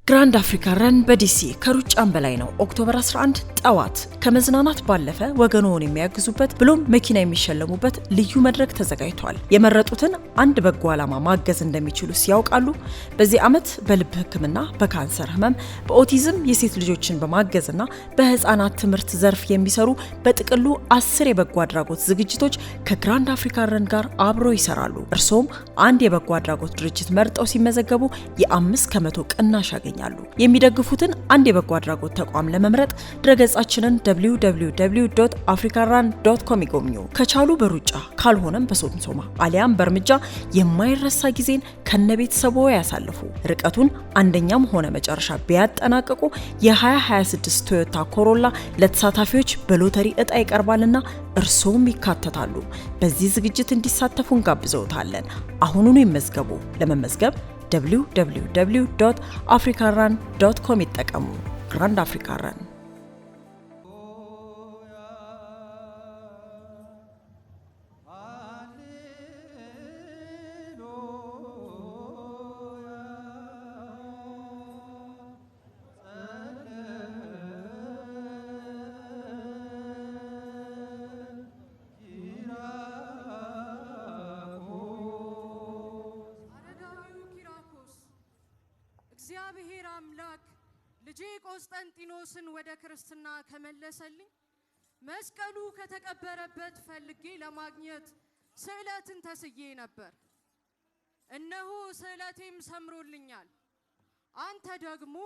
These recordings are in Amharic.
ግራንድ አፍሪካ ረን በዲሲ ከሩጫም በላይ ነው። ኦክቶበር 11 ጠዋት ከመዝናናት ባለፈ ወገኖውን የሚያግዙበት ብሎም መኪና የሚሸለሙበት ልዩ መድረክ ተዘጋጅቷል። የመረጡትን አንድ በጎ ዓላማ ማገዝ እንደሚችሉ ሲያውቃሉ። በዚህ ዓመት በልብ ሕክምና፣ በካንሰር ህመም፣ በኦቲዝም የሴት ልጆችን በማገዝና በህፃናት ትምህርት ዘርፍ የሚሰሩ በጥቅሉ 10 የበጎ አድራጎት ዝግጅቶች ከግራንድ አፍሪካ ረን ጋር አብሮ ይሰራሉ። እርሶም አንድ የበጎ አድራጎት ድርጅት መርጠው ሲመዘገቡ የ5% ቅናሽ ያገኛሉ። የሚደግፉትን አንድ የበጎ አድራጎት ተቋም ለመምረጥ ድረገጻችንን www.africaran.com ይጎብኙ። ከቻሉ በሩጫ ካልሆነም በሶምሶማ አሊያም በእርምጃ የማይረሳ ጊዜን ከነቤተሰቦ ያሳልፉ። ርቀቱን አንደኛም ሆነ መጨረሻ ቢያጠናቅቁ የ2026 ቶዮታ ኮሮላ ለተሳታፊዎች በሎተሪ እጣ ይቀርባልና እርሶም ይካተታሉ። በዚህ ዝግጅት እንዲሳተፉ እንጋብዘውታለን። አሁኑኑ ይመዝገቡ። ለመመዝገብ www.africaran.com ይጠቀሙ። ግራንድ አፍሪካ ረን። እግዚአብሔር አምላክ ልጄ ቆስጠንጢኖስን ወደ ክርስትና ከመለሰልኝ መስቀሉ ከተቀበረበት ፈልጌ ለማግኘት ስዕለትን ተስዬ ነበር። እነሆ ስዕለቴም ሰምሮልኛል። አንተ ደግሞ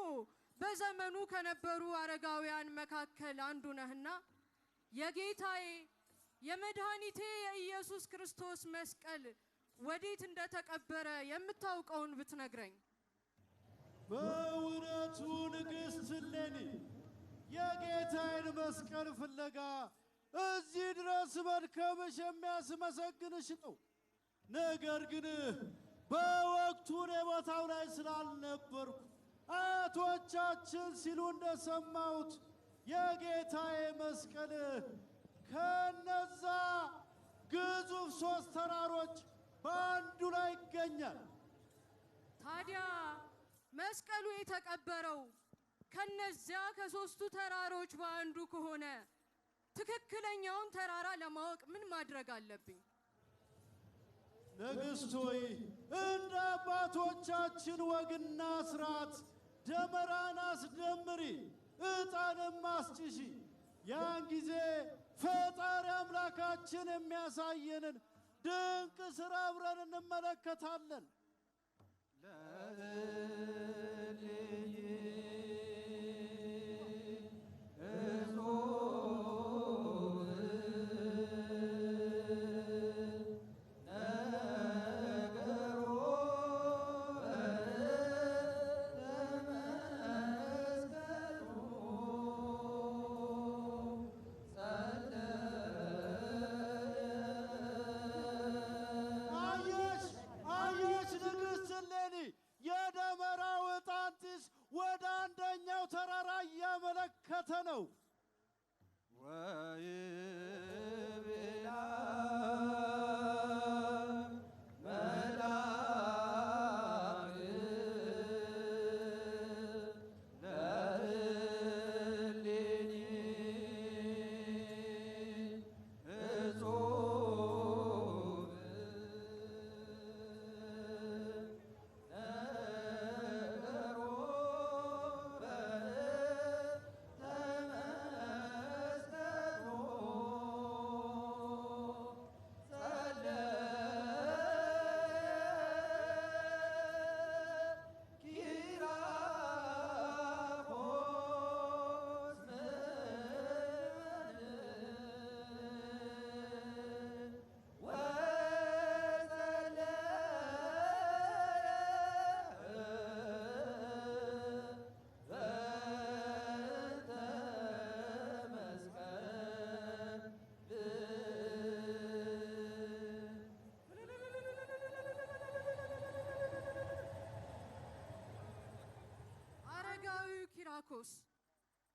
በዘመኑ ከነበሩ አረጋውያን መካከል አንዱ ነህና የጌታዬ የመድኃኒቴ የኢየሱስ ክርስቶስ መስቀል ወዴት እንደተቀበረ የምታውቀውን ብትነግረኝ። በእውነቱ ንግሥት እሌኒ የጌታዬን መስቀል ፍለጋ እዚህ ድረስ መድከምሽ የሚያስመሰግንሽ ነው። ነገር ግን በወቅቱ እኔ ቦታው ላይ ስላልነበርኩ አያቶቻችን ሲሉ እንደሰማሁት የጌታዬ መስቀል ከነዛ ግዙፍ 3 ተራሮች በአንዱ ላይ ይገኛል። ታዲያ መስቀሉ የተቀበረው ከነዚያ ከ3ቱ ተራሮች በአንዱ ከሆነ ትክክለኛውን ተራራ ለማወቅ ምን ማድረግ አለብኝ? ንግሥት ሆይ እንደ አባቶቻችን ወግና ስርዓት ደመራን አስደምሪ፣ ዕጣንም አስጭሺ። ያን ጊዜ ፈጣሪ አምላካችን የሚያሳየንን ድንቅ ሥራ አብረን እንመለከታለን። የደመራው ዕጣን ጢስ ወደ አንደኛው ተራራ እያመለከተ ነው።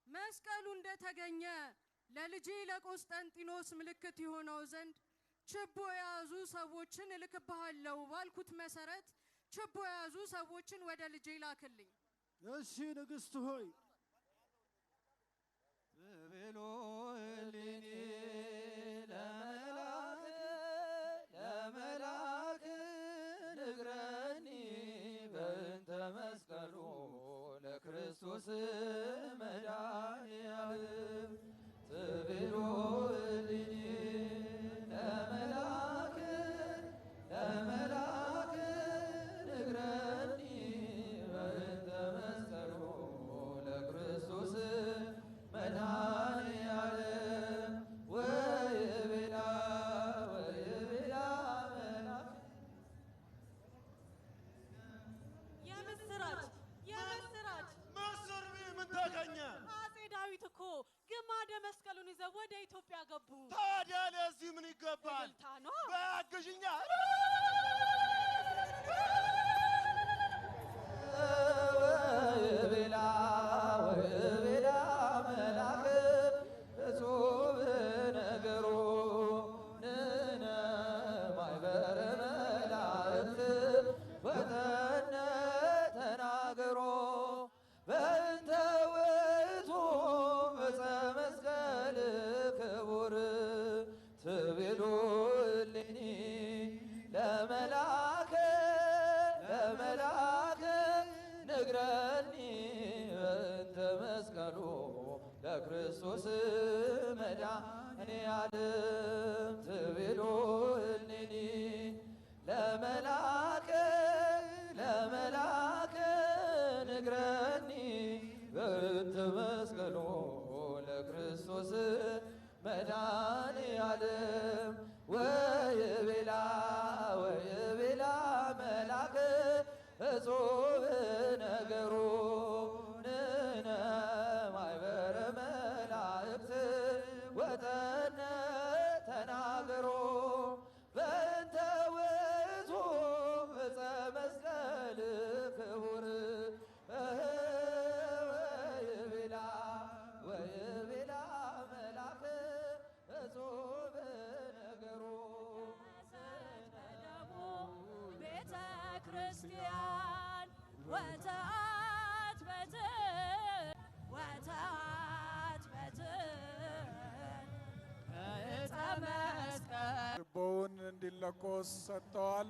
መስቀሉ እንደተገኘ ለልጄ ለቆስጠንጢኖስ ምልክት ይሆነው ዘንድ ችቦ የያዙ ሰዎችን እልክብሃለሁ ባልኩት መሰረት ችቦ የያዙ ሰዎችን ወደ ልጄ ላክልኝ። እሺ ንግሥት ሆይ ትብሎልኒ ለመላክ ንግረኒ በእንተ መስቀሉ ለክርስቶስ መድኃኒዓለም ትብሎልኒ ለመላክ ንግረኒ በእንተ መስቀሉ ለክርስቶስ መድኃኒዓለም ወይቤላ መልአክ የምስራች ምስር ምን ተገኘ? አፄ ዳዊት እኮ ግማደ መስቀሉን ይዘው ወደ ኢትዮጵያ ገቡ። ታዲያ ለዚህ ምን ይገባል? እልልታ ነው። በአግዥኛ ወይቤላ መልአክ እጹብ ነገሮ ንነ ማኅበረ መላእክት ወጠነ ተናገሮ በእንተ ውእቱ ዕፀ መስቀል ክቡር ትቤሉልኒ ለመላክ ንግረኒ በእንተ መስቀሉ ለክርስቶስ መድኃኒዓለም ትቤሉልኒ ለመላክ ንግረኒ በእንተ መስቀሉ ለክርስቶስ መድኃኒዓለም ወይቤላ መልአክ እጹብ ነገሩ ንነ ማኅበረ መላእክት ወጠነ ተናገሮ በእንተ ውእቱ ዕፀ መስቀል ክቡር ወይቤላ መልአክ እጹብ ነገሩ ቤተ ክርስቲያን ወተአት በትን ዕፀ መስቀል ችቦውን እንዲለኮስ ሰጥተዋል።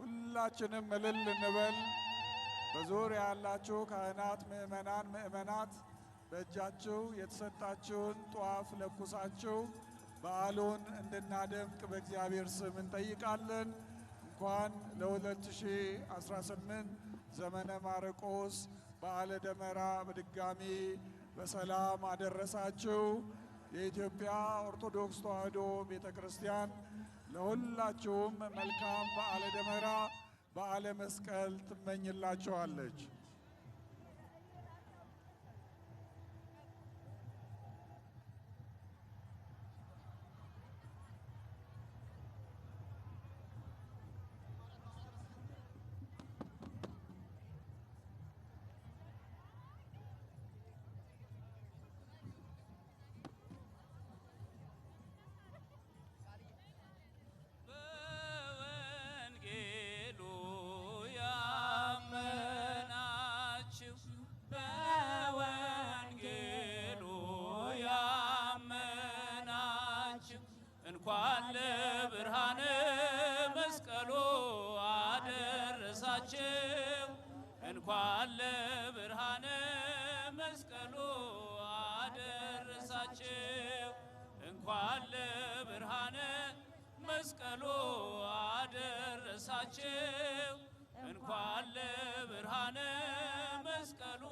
ሁላችንም እልል እንበል። በዙሪያ ያላችሁ ካህናት፣ ምእመናት በእጃችሁ የተሰጣችሁን ጧፍ ለኩሳችሁ በዓሉን እንድናደምቅ በእግዚአብሔር ስም እንጠይቃለን። እንኳን ለ2018 ዘመነ ማርቆስ በዓለ ደመራ በድጋሚ በሰላም አደረሳችሁ። የኢትዮጵያ ኦርቶዶክስ ተዋሕዶ ቤተ ክርስቲያን ለሁላችሁም መልካም በዓለ ደመራ በዓለ መስቀል ትመኝላችኋለች። እንኳን ለብርሃነ መስቀሉ አደረሳችሁ። እንኳን ለብርሃነ መስቀሉ አደረሳችሁ። እንኳን ለብርሃነ መስቀሉ አደረሳችሁ። እንኳን ለብርሃነ መስቀሉ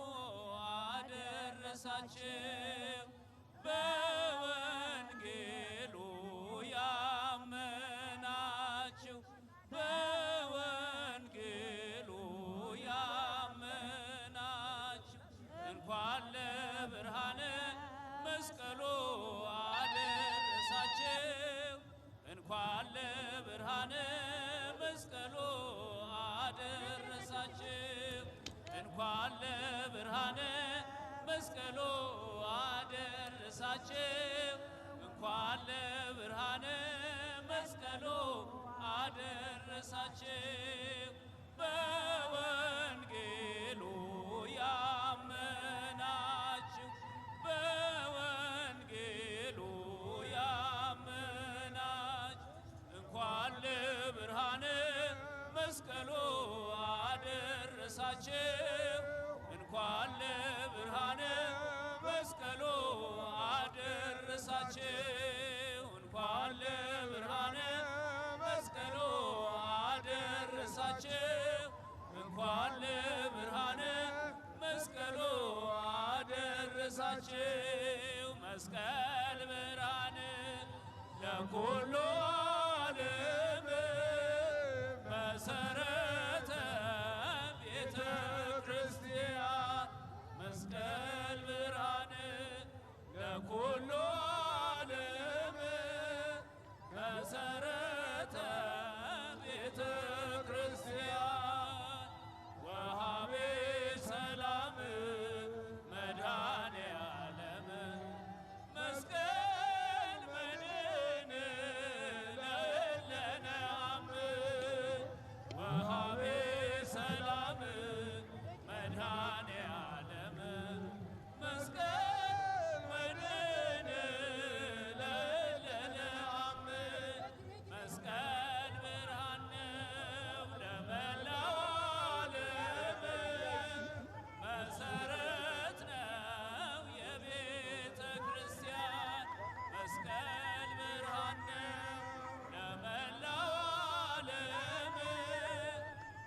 አደረሳችሁ። በወንጌሉ ያመናችሁ በወንጌሉ ያመናችሁ እንኳን ለብርሃነ መስቀሉ አደረሳችሁ። እንኳን ለብርሃነ መስቀሉ አደረሳችሁ። እንኳን ለብርሃነ መስቀሉ አደረሳችሁ። እንኳን ለብርሃነ መስቀሉ አደረሳችሁ። በወንጌሉ አደረሳችሁ እንኳን ለብርሃነ መስቀሉ አደረሳችሁ እንኳን ለብርሃነ መስቀሉ አደረሳችሁ እንኳን ለብርሃነ መስቀሉ አደረሳችሁ መስቀል ብርሃን ለኩሉ ዓለም መሰረተ ቤተ ክርስቲያን መስቀል ብርሃን ለኩሉ ዓለም መሰረተ ቤተ ክርስቲያን ወሃቤ ሰላም መድኃኔ ዓለም መስቀል መድን ለእለነ አምን ወሃቤ ሰላም መድኃኔ ዓለም መስቀል መድን ለእለነ አምን መስቀል ብርሃን ነው ለመላው ዓለም መሰረት ነው የቤተ ክርስቲያን መስቀል ብርሃን ነው ለመላው ዓለም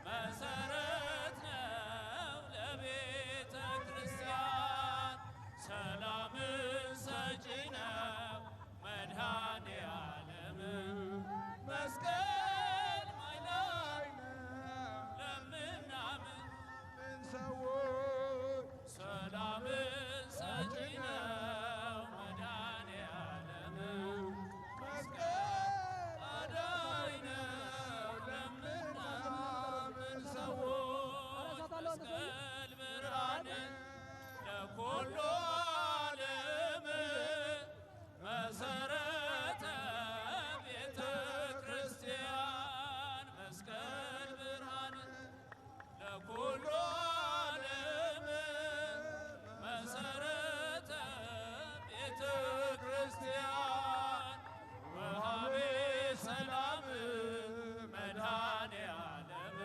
መሰረት ነው ለቤተ ክርስቲያን ሰላምን ሰጪ ነው መድኃኔ ዓለም መስቀል ማይላይ ለምናምን ሰላምን ሰጪ ነው መድኃኔ ዓለም መስቀል አዳኝ ነው ለምናምን ሰዎች መስቀል ብርሃን ለኩሉ ዓለም መሰረተ ቤተ ክርስቲያን መስቀል ብርሃን ለኩሉ ዓለም መሰረተ ቤተ ክርስቲያን ወሃቤ ሰላም መድኃኔ ዓለም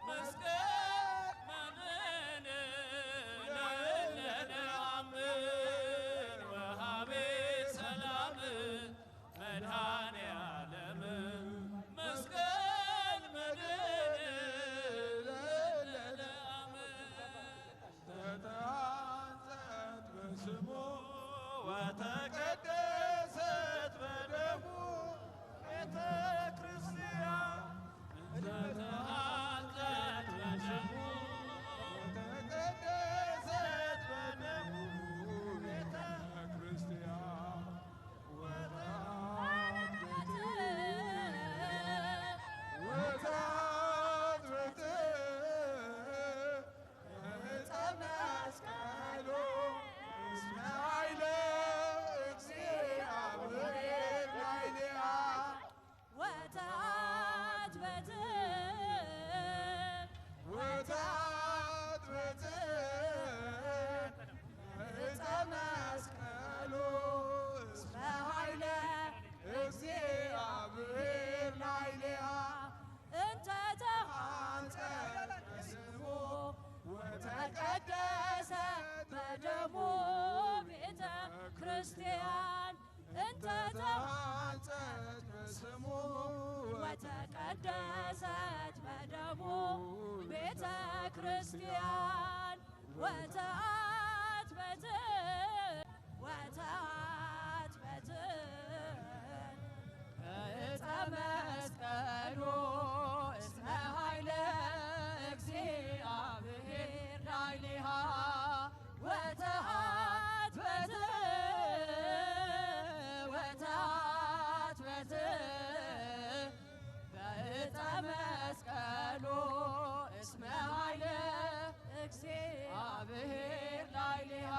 መስቀል መድን ለእለነ አምን ወሃቤ ሰላም መድኃኔ ዓለም መስቀል መድን ለእለነ አምን ተአንጸት በስሙ ወተቀደሰት በደሙ ቤተ ክርስቲያን ተአንጸት በስሙ ወተቀደሰት በደሙ ቤተ ክርስቲያን ወታት ቤት ዕፀ መስቀሉ እስመ ኃይለ እግዚአብሔር ላዕሌሃ ወታት ቤት ወታት ቤት ዕፀ መስቀሉ እስመ ኃይለ እግዚአብሔር ላዕሌሃ እንተ ተሐንጸት በስሙ ወተቀደሰት በደሙ ቤተ ክርስቲያን እንተ ተሐንጸት በስሙ ወተቀደሰት በደሙ ቤተ ክርስቲያን ወተአት ቤት ወተአት ቤት ዕፀ መስቀሉ እስመ ኃይለ እግዚአብሔር ላዕሌሃ ወተአት ቤት ወተአት ቤት በዕፀ መስቀሉ እስመ ኃይለ እግዚአብሔር ላዕሌሃ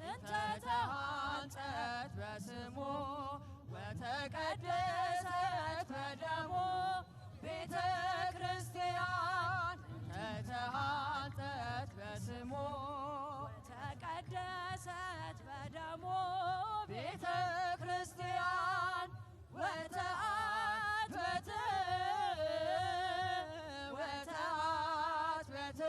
እንተ ተሐንጸት በስሙ ወተቀደሰት በደሙ ቤተ ክርስቲያን ተሐንጸት በስሙ ወተቀደሰት በደሙ ቤተ ክርስቲያን ወተአት ቤት ወተአት ቤት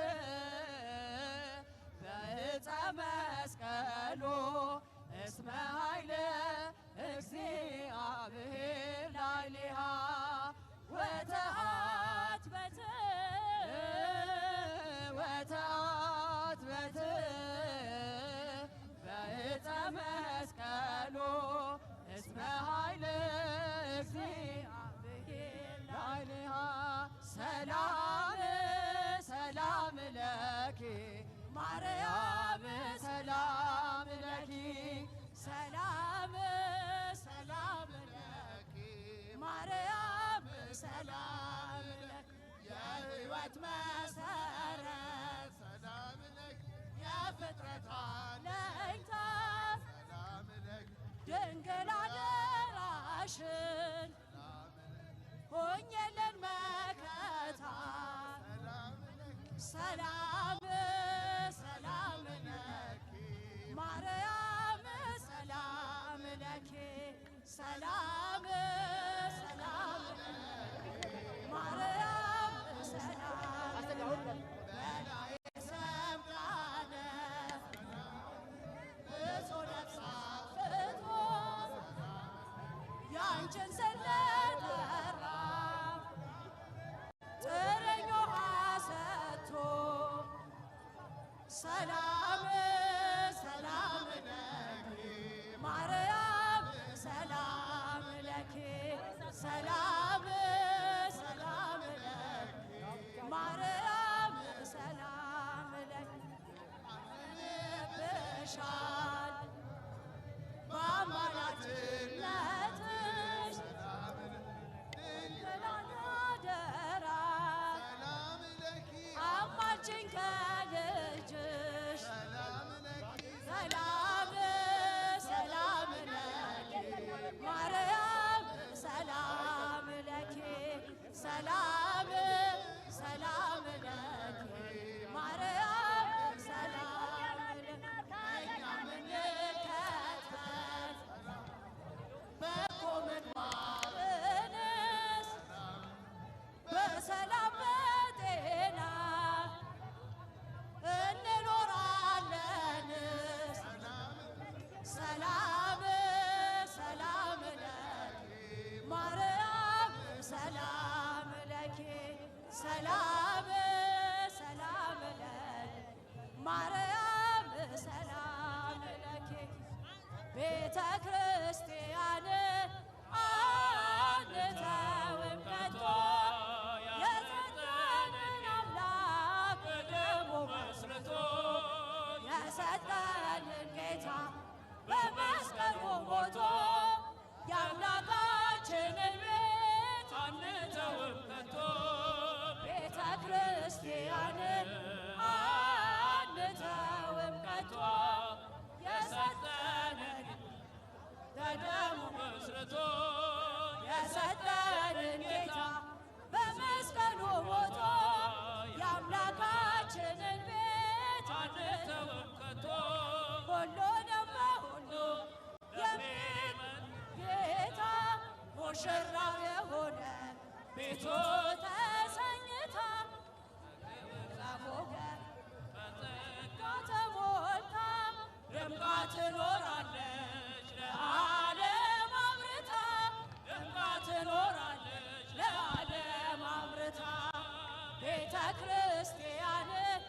ሆኜልን መከታ ሰላም ሰላም ለኪ ማርያም ሰላም ለኪ ሰላም ሰላም ማርያም ሰላም በላይ ሰምራነ ብዙ ነፍስ አፍርቶ ያንቺን ስለጠራ ጥርኝ ውሃ ሰጥቶ ሰላም ሰላም ለኪ ማርያም ሰላም ለኪ ሰላም ሰላም ለኪ ማርያም ሰላም ለኪ ብሻል በአማላጅነትሽ ድንግል አደራ አማልጅኝ ከልጅሽ ሰላም ሰላም ለኪ ማርያም ሰላም ለኪ ሰላም ሰላም ለኪ ማርያም ሰላም ለኪ እኛ ምንከተል በጎ ምግባርንስ በሰላም በጤና እንኖራለንስ ሰላም ሰላም ለኪ ማርያም ሰላም ለኪ ሰላም ሰላም ለኪ ማርያም ሰላም ለኪ ቤተ ክርስቲያን አንተውም ከቶ የሰጠንን አምላክ በደሙ መስርቶ የሰጠንን ጌታ በመስቀሉ ሞቶ የአምላካችንን ቤት አንተውም ከቶ ቤተ ክርስቲያንን አንተውም ከቶ የሰጠንን በደሙ መስርቶ የሰጠንን ጌታ በመስቀሉ ሞቶ የአምላካችንን ቤት አንተውም ከቶ ሁሉንም በሁሉ የሚመን ጌታ ሙሽራው የሆነ ቤቱ ተሰኝታ በሞገስ በጸጋ ተሞልታ ደምቃ ትኖራለች ለዓለም አብርታ ደምቃ ትኖራለች ለዓለም አብርታ ቤተ ክርስቲያንን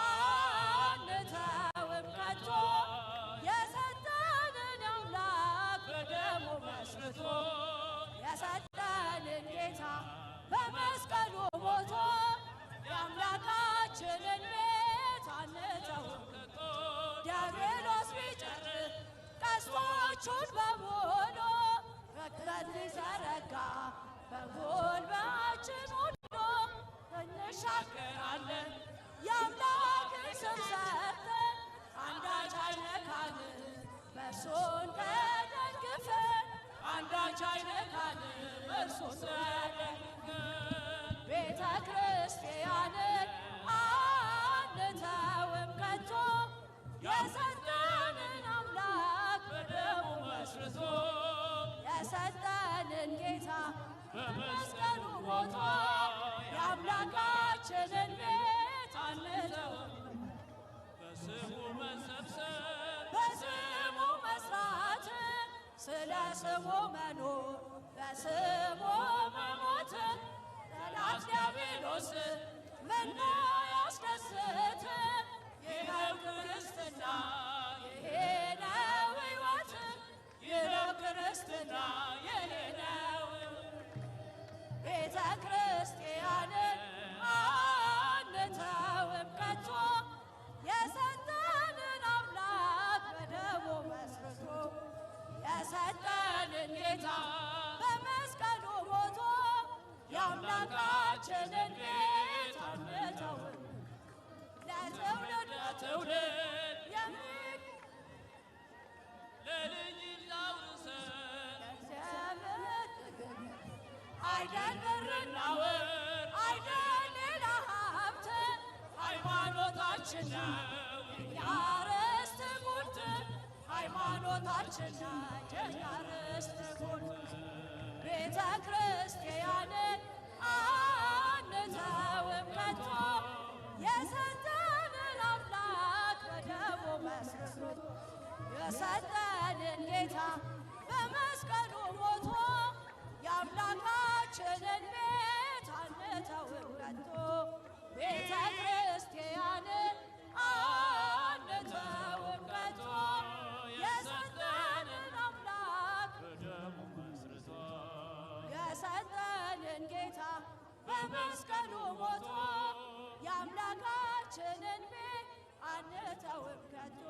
አንተውም ከቶ የሰጠንን አምላክ በደሙ መስርቶ የሰጠንን ጌታ በመስቀሉ ሞቶ የአምላካችንን ቤት አንተውም ከቶ ዲያብሎስ ቢጨርስ ቀስቶቹን በሙሉ መክፈት ሊዘረጋ በጉልበታችን ሁሉ እንሻገራለን የአምላክን ስም ሰጥተን አንዳች አይነካንም በእርሱን ተደግፈን አንዳች አይነካንም በእርሱን ተደግፈን ቤተ ክርስቲያንን አንተውም ከቶ የሰጠንን አምላክ በደሙ መስርቶ የሰጠንን ጌታ በመስቀሉ ሞቶ የአምላካችንን ቤት አንተውም በስሙ መሰብሰብ በስሙ መስራት ስለ ስሙ መኖር በስሙ መሞት ጠላት ዲያብሎስ ምነው ያስደስት ይኸው ክርስትና ይሄ ነው ሕይወት ይኸው ክርስትና ይሄ ነው ቤተ ክርስቲያንን አንተውም ከቶ የሰጠንን አምላክ በደሙ መስርቶ የሰጠንን ጌታ በመስቀሉ አይደል ብርና ወርቅ አይደል ሌላ ሀብት ሃይማኖታችን ነው የኛ ርስት ጉልት ሃይማኖታችን ነው የኛ ርስት ጉልት ቤተ ክርስቲያንን አንተውም ከቶ የሰጠንን አምላክ በደሙ መስርቶ የሰጠንን ጌታ በመስቀሉ ሞቶ የአምላካችንን ቤት አንተውም ከቶ ቤተ ክርስቲያንን አንተውም ከቶ የሰጠንን አምላክ በደሙ መስርቶ የሰጠንን ጌታ በመስቀሉ ሞቶ የአምላካችንን ቤት አንተውም ከቶ